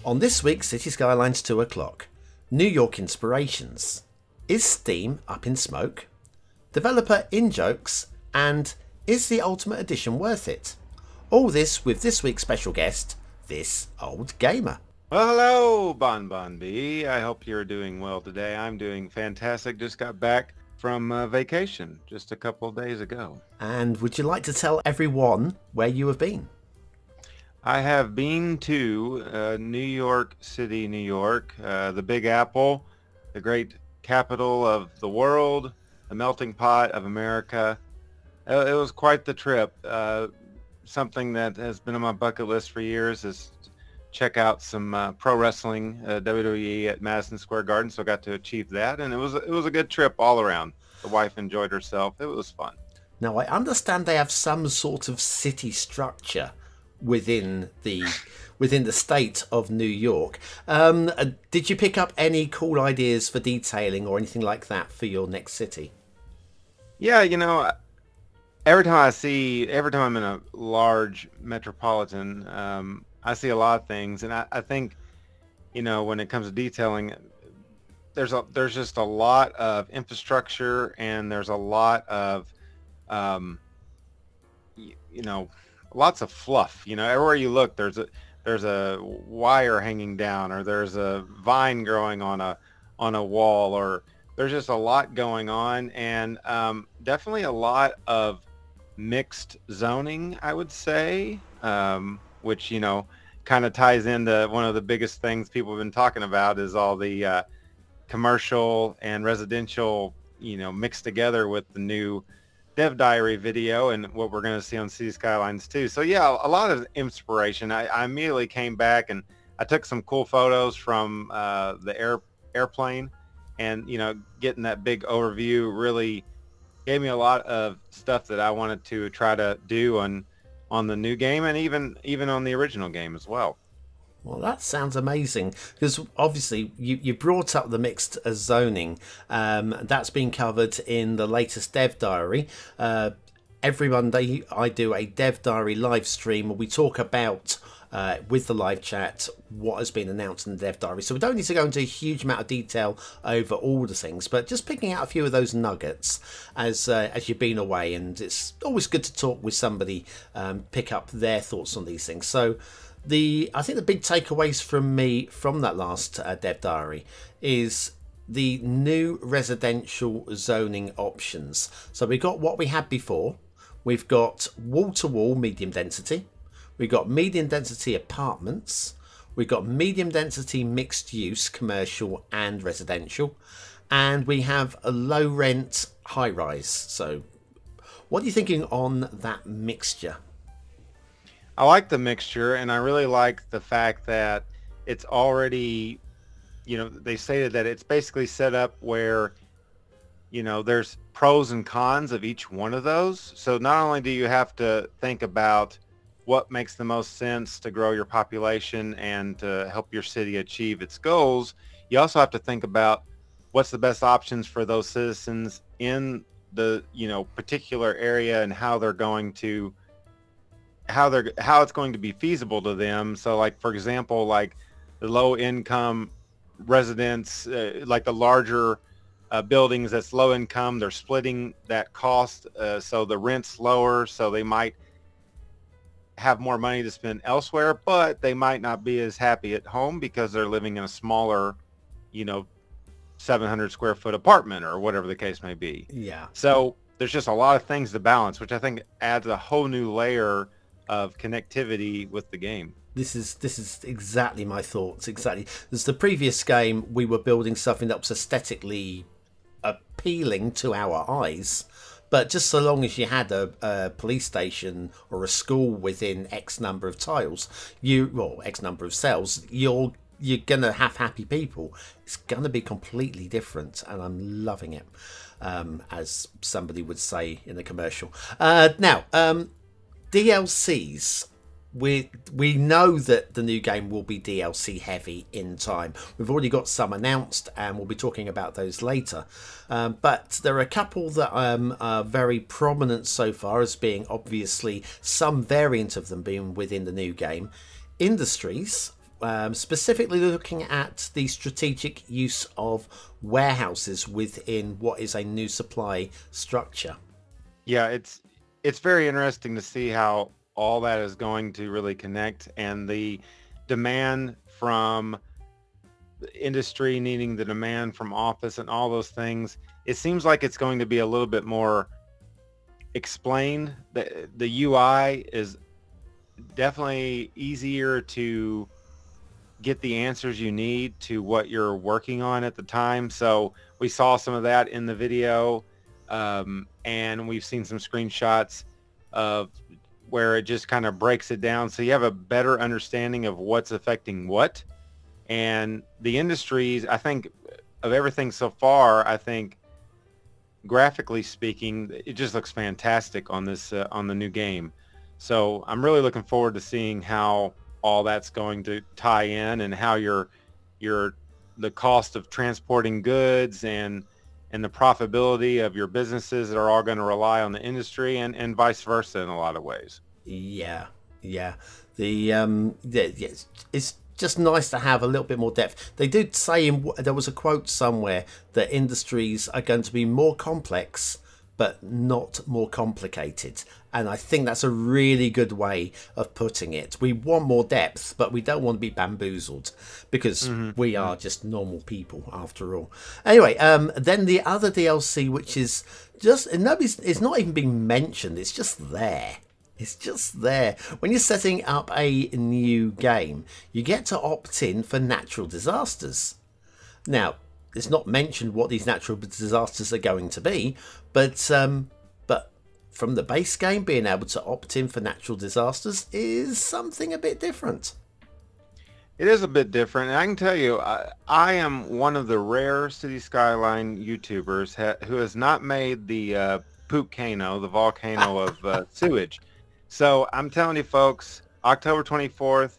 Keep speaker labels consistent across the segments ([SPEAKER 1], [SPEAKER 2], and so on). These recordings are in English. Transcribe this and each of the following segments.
[SPEAKER 1] On this week's City Skylines 2 o'clock, New York inspirations. Is Steam up in smoke? Developer in jokes, and is the Ultimate Edition worth it? All this with this week's special guest, this old gamer.
[SPEAKER 2] Well, hello, BonBonB. I hope you're doing well today. I'm doing fantastic. Just got back from vacation just a couple of days ago.
[SPEAKER 1] And would you like to tell everyone where you have been?
[SPEAKER 2] I have been to New York City, New York, the Big Apple, the great capital of the world, the melting pot of America. It was quite the trip. Something that has been on my bucket list for years is check out some pro wrestling, WWE at Madison Square Garden. So I got to achieve that, and it was a good trip all around. The wife enjoyed herself. It was fun.
[SPEAKER 1] Now I understand they have some sort of city structure within the state of New York. Did you pick up any cool ideas for detailing or anything like that for your next city?
[SPEAKER 2] Yeah, you know, every time I'm in a large metropolitan, I see a lot of things, and I think, you know, when it comes to detailing, there's just a lot of infrastructure, and there's a lot of you know, lots of fluff. You know, everywhere you look, there's a wire hanging down, or there's a vine growing on a wall, or there's just a lot going on, and definitely a lot of mixed zoning, I would say, which, you know, kind of ties into one of the biggest things people have been talking about is all the commercial and residential, you know, mixed together with the new Dev Diary video and what we're going to see on Cities Skylines too. So yeah, a lot of inspiration. I immediately came back and I took some cool photos from the airplane, and, you know, getting that big overview really gave me a lot of stuff that I wanted to try to do on the new game, and even on the original game as well.
[SPEAKER 1] Well, that sounds amazing, because obviously you brought up the mixed zoning. That's been covered in the latest Dev Diary. Every Monday I do a Dev Diary live stream where we talk about, with the live chat, what has been announced in the Dev Diary. So we don't need to go into a huge amount of detail over all the things, but just picking out a few of those nuggets as you've been away, and it's always good to talk with somebody, pick up their thoughts on these things. So I think the big takeaways from me from that last Dev Diary is the new residential zoning options. So we got what we had before. We've got wall-to-wall medium density. We've got medium density apartments. We've got medium density mixed use commercial and residential. And we have a low rent high rise. So what are you thinking on that mixture?
[SPEAKER 2] I like the mixture, and I really like the fact that it's already, you know, they stated that it's basically set up where, you know, there's pros and cons of each one of those. So not only do you have to think about what makes the most sense to grow your population and to help your city achieve its goals, you also have to think about what's the best options for those citizens in the, you know, particular area, and how they're going to how it's going to be feasible to them. So, like, for example, like the low income residents, like the larger buildings that's low income, they're splitting that cost, so the rent's lower, so they might have more money to spend elsewhere, but they might not be as happy at home because they're living in a smaller, you know, 700 square foot apartment or whatever the case may be.
[SPEAKER 1] Yeah.
[SPEAKER 2] So there's just a lot of things to balance, which I think adds a whole new layer of connectivity with the game.
[SPEAKER 1] This is exactly my thoughts. Exactly. As the previous game, we were building something that was aesthetically appealing to our eyes, but just so long as you had a police station or a school within X number of tiles, X number of cells, you're gonna have happy people. It's gonna be completely different, and I'm loving it, as somebody would say in the commercial. Now, DLCs. We know that the new game will be DLC heavy in time. We've already got some announced, and we'll be talking about those later. But there are a couple that are very prominent so far as being obviously some variant of them being within the new game. Industries specifically looking at the strategic use of warehouses within what is a new supply structure.
[SPEAKER 2] Yeah, it's very interesting to see how all that is going to really connect, and the demand from industry needing the demand from office and all those things. It seems like it's going to be a little bit more explained. The UI is definitely easier to get the answers you need to what you're working on at the time. So we saw some of that in the video, and we've seen some screenshots of where it just kind of breaks it down, so you have a better understanding of what's affecting what. And the industries, I think, of everything so far, I think graphically speaking, it just looks fantastic on this on the new game. So I'm really looking forward to seeing how all that's going to tie in, and how the cost of transporting goods and the profitability of your businesses that are all going to rely on the industry, and vice versa in a lot of ways.
[SPEAKER 1] Yeah. It's just nice to have a little bit more depth. They did say there was a quote somewhere that industries are going to be more complex but not more complicated, and I think that's a really good way of putting it. We want more depth, but we don't want to be bamboozled, because we are just normal people after all. Anyway, then the other DLC, which is just it's not even being mentioned, it's just there. It's just there. When you're setting up a new game, you get to opt in for natural disasters. Now, it's not mentioned what these natural disasters are going to be, but from the base game, being able to opt in for natural disasters is something a bit different.
[SPEAKER 2] It is a bit different, and I can tell you, I am one of the rare City Skyline YouTubers who has not made the poopcano, the volcano of sewage. So I'm telling you folks, October 24th,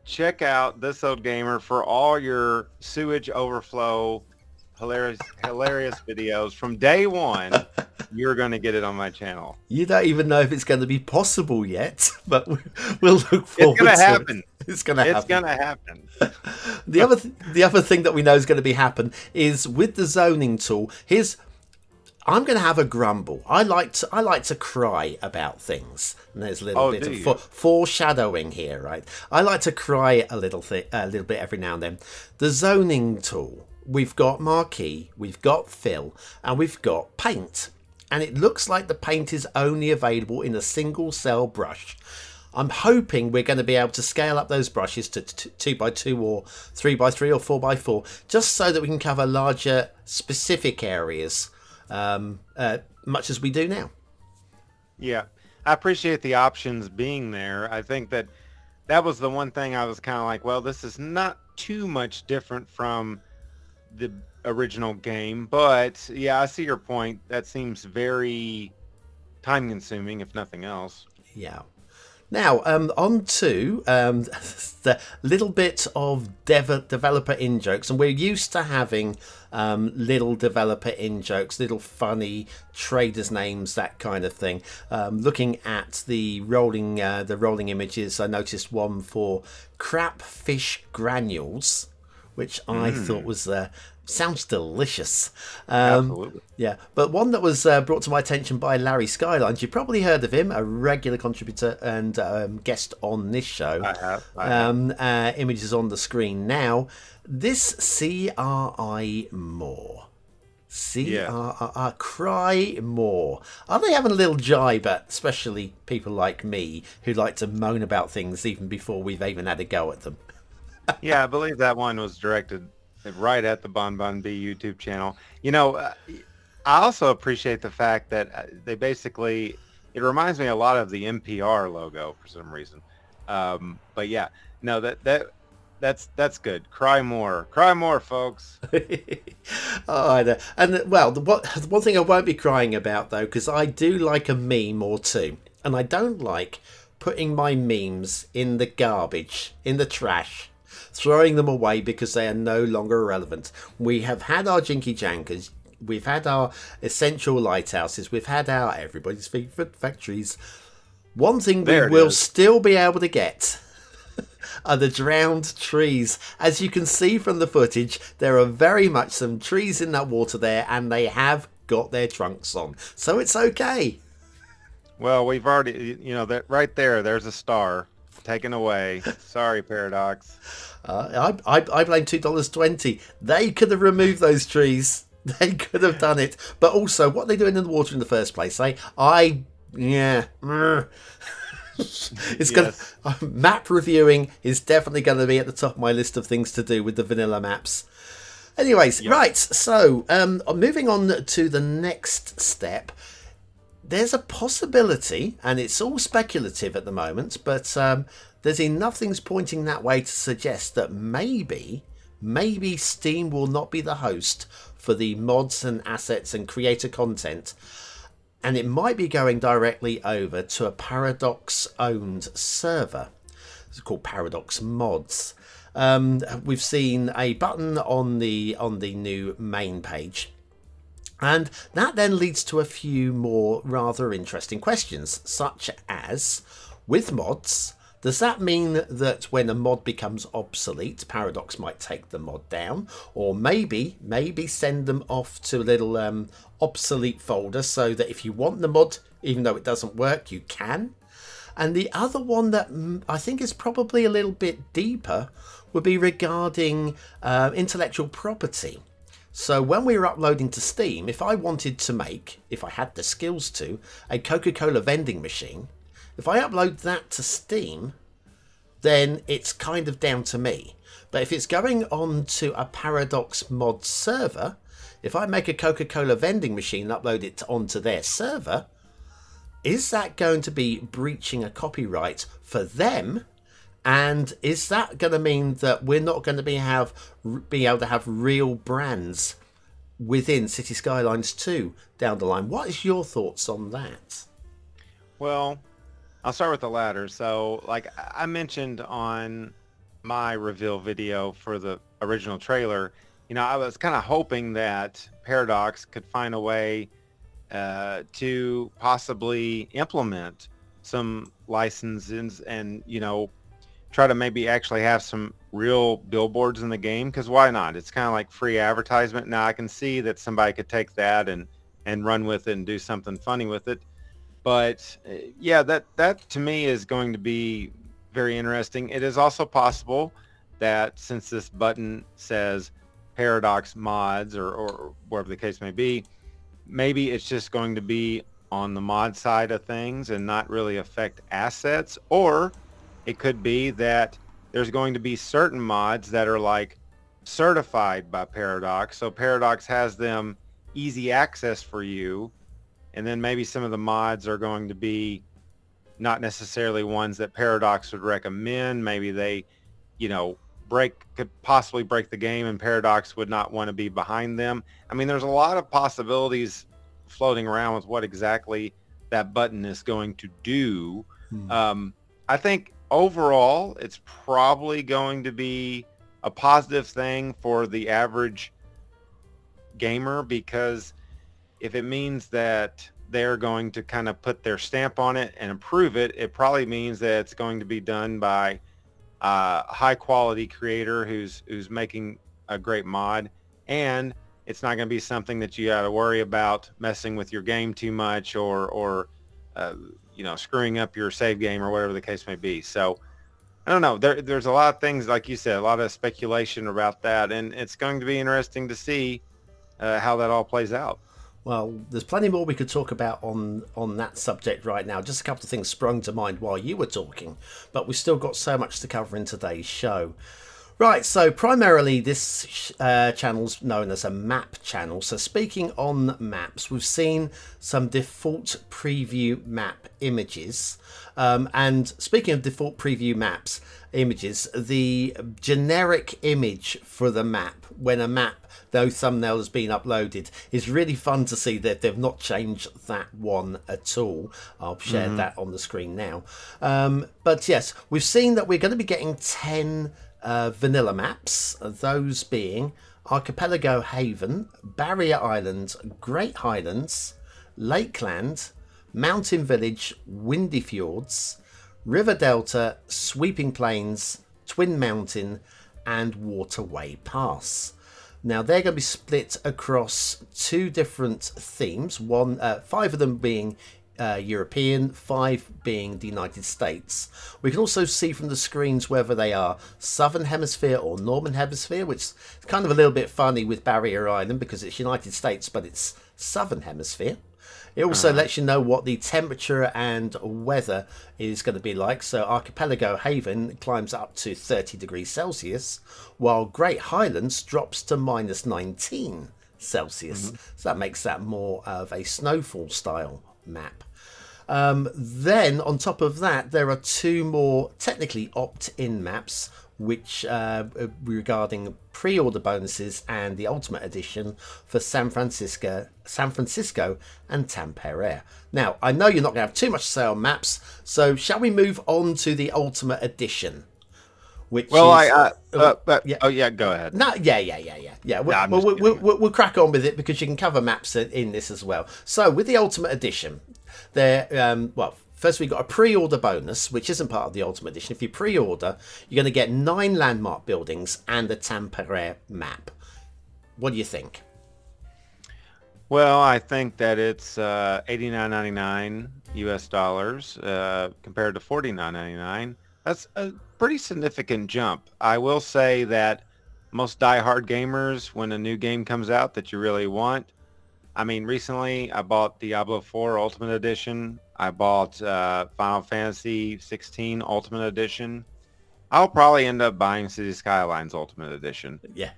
[SPEAKER 2] check out This Old Gamer for all your sewage overflow hilarious videos from day one. You're going to get it on my channel.
[SPEAKER 1] You don't even know if it's going to be possible yet, but we'll look forward to it.
[SPEAKER 2] It's going to happen.
[SPEAKER 1] It's going to happen.
[SPEAKER 2] It's going to happen.
[SPEAKER 1] The other thing that we know is going to happen is with the zoning tool. I'm going to have a grumble. I like to cry about things. And there's a little bit of foreshadowing here, right? I like to cry a little bit every now and then. The zoning tool. We've got marquee, we've got fill, and we've got paint. And it looks like the paint is only available in a single cell brush. I'm hoping we're going to be able to scale up those brushes to 2x2 or 3x3 or 4x4, just so that we can cover larger specific areas, much as we do now.
[SPEAKER 2] Yeah, I appreciate the options being there. I think that was the one thing I was kind of like, well, this is not too much different from the original game, but yeah, I see your point. That seems very time consuming, if nothing else.
[SPEAKER 1] Yeah. Now, on to the little bit of developer in-jokes. And we're used to having little developer in-jokes, little funny traders' names, that kind of thing. Looking at the rolling images, I noticed one for crap fish granules, which I thought was sounds delicious.
[SPEAKER 2] Absolutely.
[SPEAKER 1] Yeah, but one that was brought to my attention by Larry Skylines. You've probably heard of him, a regular contributor and guest on this show.
[SPEAKER 2] I have.
[SPEAKER 1] Images on the screen now. This CRI more. CRI, cry more. Are they having a little jibe at especially people like me who like to moan about things even before we've even had a go at them?
[SPEAKER 2] Yeah, I believe that one was directed right at the BonBonB YouTube channel. You know, I also appreciate the fact that they basically, it reminds me a lot of the NPR logo for some reason. But yeah, no, that's good. Cry more, folks.
[SPEAKER 1] Oh, I know. And well, the one thing I won't be crying about though, because I do like a meme or two, and I don't like putting my memes in the garbage, in the trash, throwing them away because they are no longer relevant. We have had our Jinky Jankers, we've had our essential lighthouses, we've had our everybody's favourite factories. One thing we will still be able to get are the drowned trees. As you can see from the footage, there are very much some trees in that water there, and they have got their trunks on, so it's okay.
[SPEAKER 2] Well, we've already, that right there, there's a star taken away. Sorry, Paradox.
[SPEAKER 1] I blame $2.20. They could have removed those trees. They could have done it. But also, what are they doing in the water in the first place? Yeah. It's gonna map reviewing is definitely going to be at the top of my list of things to do with the vanilla maps. Anyways, right. So, moving on to the next step. There's a possibility, and it's all speculative at the moment, but there's enough things pointing that way to suggest that maybe Steam will not be the host for the mods and assets and creator content, and it might be going directly over to a Paradox-owned server. It's called Paradox Mods. We've seen a button on the new main page. And that then leads to a few more rather interesting questions, such as, with mods, does that mean that when a mod becomes obsolete, Paradox might take the mod down, or maybe send them off to a little obsolete folder so that if you want the mod, even though it doesn't work, you can? And the other one that I think is probably a little bit deeper would be regarding intellectual property. So when we were uploading to Steam, if I wanted to make, if I had the skills to, a Coca-Cola vending machine, if I upload that to Steam, then it's kind of down to me. But if it's going on to a Paradox mod server, if I make a Coca-Cola vending machine and upload it onto their server, is that going to be breaching a copyright for them? And is that going to mean that we're not going to be able to have real brands within Cities Skylines 2 down the line? What is your thoughts on that?
[SPEAKER 2] Well, I'll start with the latter. So, like I mentioned on my reveal video for the original trailer, I was kind of hoping that Paradox could find a way to possibly implement some licenses and, try to maybe actually have some real billboards in the game, because why not? It's kind of like free advertisement. Now I can see that somebody could take that and run with it and do something funny with it. But yeah, that to me is going to be very interesting. It is also possible that since this button says Paradox Mods or wherever the case may be, maybe it's just going to be on the mod side of things and not really affect assets. Or it could be that there's going to be certain mods that are like certified by Paradox. So Paradox has them easy access for you. And then maybe some of the mods are going to be not necessarily ones that Paradox would recommend. Maybe they, could possibly break the game and Paradox would not want to be behind them. I mean, there's a lot of possibilities floating around with what exactly that button is going to do. I think overall, it's probably going to be a positive thing for the average gamer, because if it means that they're going to kind of put their stamp on it and approve it, it probably means that it's going to be done by a high quality creator who's making a great mod, and it's not going to be something that you got to worry about messing with your game too much or screwing up your save game or whatever the case may be. So I don't know. There's a lot of things, like you said, a lot of speculation about that, and it's going to be interesting to see how that all plays out.
[SPEAKER 1] Well, there's plenty more we could talk about on that subject right now. Just a couple of things sprung to mind while you were talking, but we've still got so much to cover in today's show. Right, so primarily this channel's known as a map channel. So speaking on maps, we've seen some default preview map images. And speaking of default preview maps images, the generic image for the map, when a map, though thumbnail has been uploaded, is really fun to see that they've not changed that one at all. I'll share that on the screen now. But yes, we've seen that we're going to be getting 10 vanilla maps, those being Archipelago Haven, Barrier Island, Great Highlands, Lakeland, Mountain Village, Windy Fjords, River Delta, Sweeping Plains, Twin Mountain, and Waterway Pass. Now they're going to be split across 2 different themes, 5 of them being European, 5 being the United States. We can also see from the screens whether they are Southern Hemisphere or Northern Hemisphere, which is kind of a little bit funny with Barrier Island because it's United States but it's Southern Hemisphere. It also lets you know what the temperature and weather is going to be like. So Archipelago Haven climbs up to 30 degrees Celsius, while Great Highlands drops to -19 Celsius. So that makes that more of a snowfall style map. Then on top of that, there are 2 more technically opt-in maps, which regarding pre-order bonuses and the Ultimate Edition for San Francisco and Tampere. Now, I know you're not going to have too much to say on maps, so shall we move on to the Ultimate Edition? Which
[SPEAKER 2] well,
[SPEAKER 1] yeah.
[SPEAKER 2] Oh yeah, go ahead.
[SPEAKER 1] No, yeah. We'll crack on with it because you can cover maps in this as well. So with the Ultimate Edition, there, first we've got a pre-order bonus, which isn't part of the Ultimate Edition. If you pre-order, you're going to get 9 landmark buildings and a Tampere map. What do you think?
[SPEAKER 2] Well, I think that it's $89.99 US dollars compared to $49.99. That's a pretty significant jump. I will say that most die-hard gamers, when a new game comes out that you really want, I mean, recently I bought Diablo 4 Ultimate Edition. I bought Final Fantasy 16 Ultimate Edition. I'll probably end up buying Cities Skylines Ultimate Edition.
[SPEAKER 1] Yeah.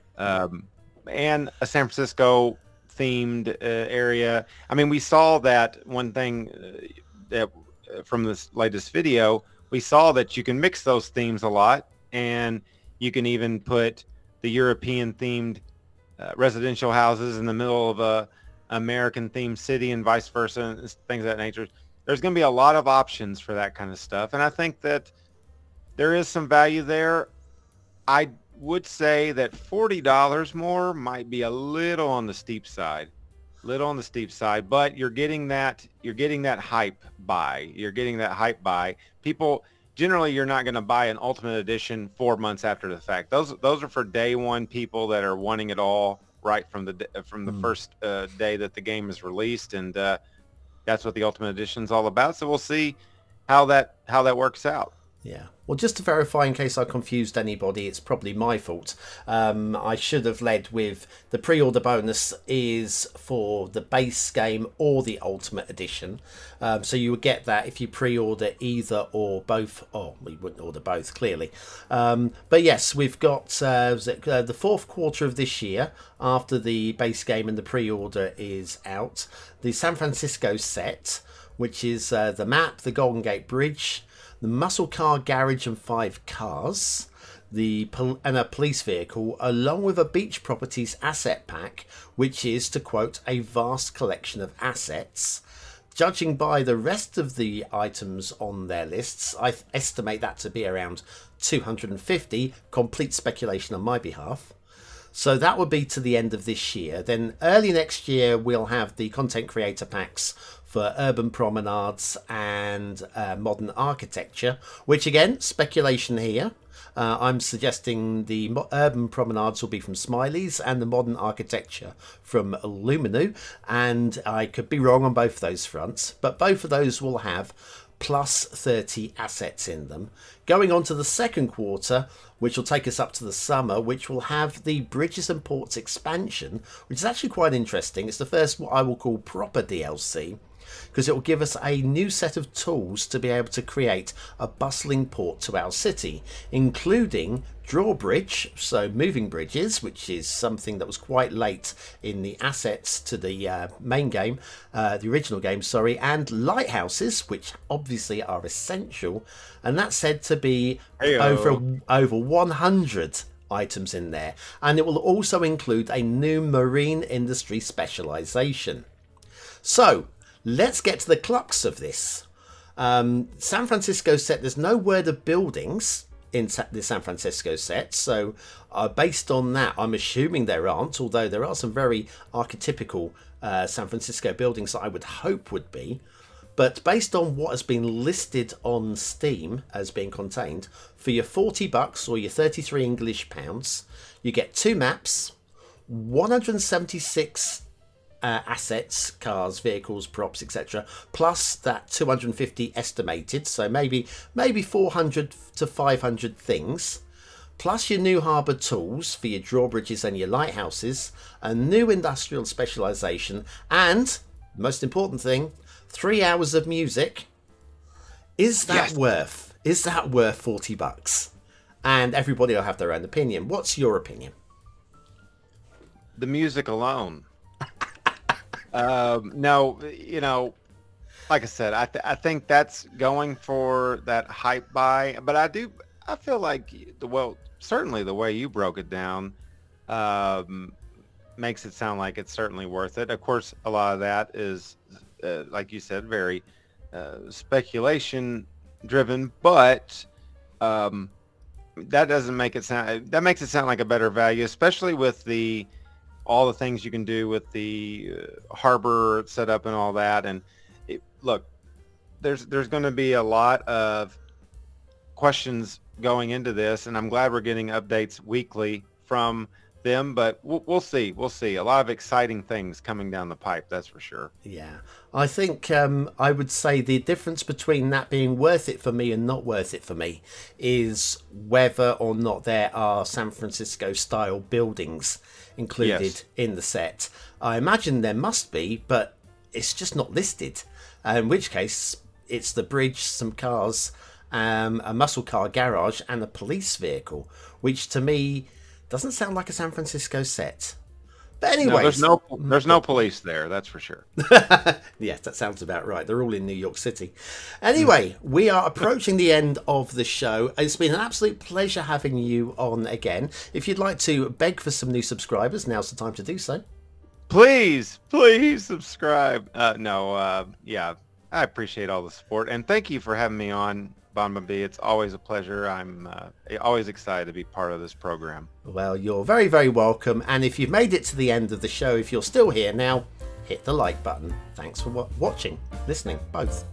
[SPEAKER 2] And a San Francisco themed area. I mean, we saw that one thing that from this latest video, we saw that you can mix those themes a lot, and you can even put the European themed residential houses in the middle of a American themed city and vice versa, and things of that nature. There's going to be a lot of options for that kind of stuff, and I think that there is some value there. I would say that $40 more might be a little on the steep side, but you're getting that hype buy. People generally, you're not going to buy an Ultimate Edition 4 months after the fact. Those are for day one people that are wanting it all right from the first day that the game is released, and that's what the Ultimate Edition is all about. So we'll see how that works out.
[SPEAKER 1] Yeah. Well, just to verify, in case I confused anybody, it's probably my fault. I should have led with the pre-order bonus is for the base game or the Ultimate Edition. So you would get that if you pre-order either or both. Oh, we wouldn't order both, clearly. But yes, we've got the 4th quarter of this year, after the base game and the pre-order is out, the San Francisco set, which is the map, the Golden Gate Bridge, the muscle car garage and 5 cars, and a police vehicle, along with a beach properties asset pack, which is, to quote, a vast collection of assets. Judging by the rest of the items on their lists, I estimate that to be around 250, complete speculation on my behalf. So that would be to the end of this year. Then early next year, we'll have the content creator packs for urban promenades and modern architecture, which again, speculation here. I'm suggesting the urban promenades will be from Smiley's and the modern architecture from Luminu, and I could be wrong on both those fronts, but both of those will have plus 30 assets in them. Going on to the 2nd quarter, which will take us up to the summer, which will have the Bridges and Ports expansion, which is actually quite interesting. It's the first what I will call proper DLC, because it will give us a new set of tools to be able to create a bustling port to our city, including drawbridge, so moving bridges, which is something that was quite late in the assets to the main game, the original game, sorry, and lighthouses, which obviously are essential, and that's said to be over 100 items in there, and it will also include a new marine industry specialization. So let's get to the crux of this. San Francisco set, there's no word of buildings in the San Francisco set, so based on that, I'm assuming there aren't, although there are some very archetypical San Francisco buildings that I would hope would be. But based on what has been listed on Steam as being contained, for your $40 or your 33 English pounds, you get 2 maps, 176 assets, cars, vehicles, props, etc., plus that 250 estimated, so maybe 400 to 500 things, plus your new harbour tools for your drawbridges and your lighthouses, a new industrial specialisation, and, most important thing, 3 hours of music. Is that worth $40? And everybody will have their own opinion. What's your opinion?
[SPEAKER 2] The music alone. No, like I said, I think that's going for that hype buy, but I feel like certainly the way you broke it down makes it sound like it's certainly worth it. Of course, a lot of that is, like you said, very speculation driven, but that doesn't make it sound, that makes it sound like a better value, especially with all the things you can do with the harbor setup and all that. And look, there's going to be a lot of questions going into this, and I'm glad we're getting updates weekly from them, but we'll see. We'll see a lot of exciting things coming down the pipe, that's for sure.
[SPEAKER 1] Yeah, I think I would say the difference between that being worth it for me and not worth it for me is whether or not there are San Francisco style buildings included in the set. I imagine there must be, but it's just not listed, in which case it's the bridge, some cars, a muscle car garage, and a police vehicle, which to me doesn't sound like a San Francisco set. But anyway,
[SPEAKER 2] there's no police there, that's for sure.
[SPEAKER 1] Yes, that sounds about right. They're all in New York City. Anyway, we are approaching the end of the show. It's been an absolute pleasure having you on again. If you'd like to beg for some new subscribers, now's the time to do so.
[SPEAKER 2] Please subscribe. Yeah, I appreciate all the support, and thank you for having me on, BonBonB. It's always a pleasure. I'm always excited to be part of this program.
[SPEAKER 1] Well, you're very, very welcome. And if you've made it to the end of the show, if you're still here now, hit the like button. Thanks for watching, listening, both.